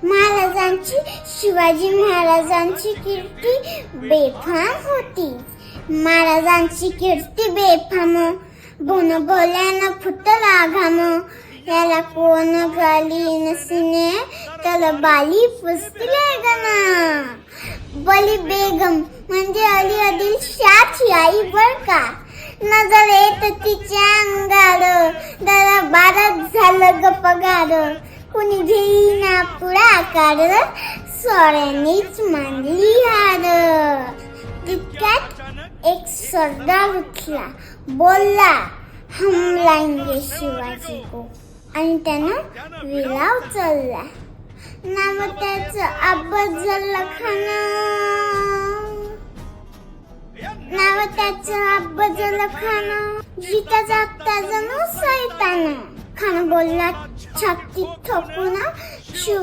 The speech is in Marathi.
महाराजांची शिवाजी महाराजांची कीर्ती बेफाम होती. महाराजांची कीर्ती बेफाम, बोन बोल्यानं फुटला घाम. याला कोण गाली नसने त्याला बाली पुसले गना. बली बेगम म्हणजे अली आदिलशाची आई बर का. नजर येत तिच्या अंगाड, दरबारात झालं ग पगार. कुणी घेईना पुढाकार, सोऱ्यानीच मांडली हार. तितक्यात एक सरदार उठला, बोलला हम लाएंगे शिवाजी को, आणि त्यानं विला उचलला. नाव त्याचं अफजल खान. नाव त्याचं अफजल खान. जिता जागता जणू सैतान. खान बोलला छाती ठोकून, शिव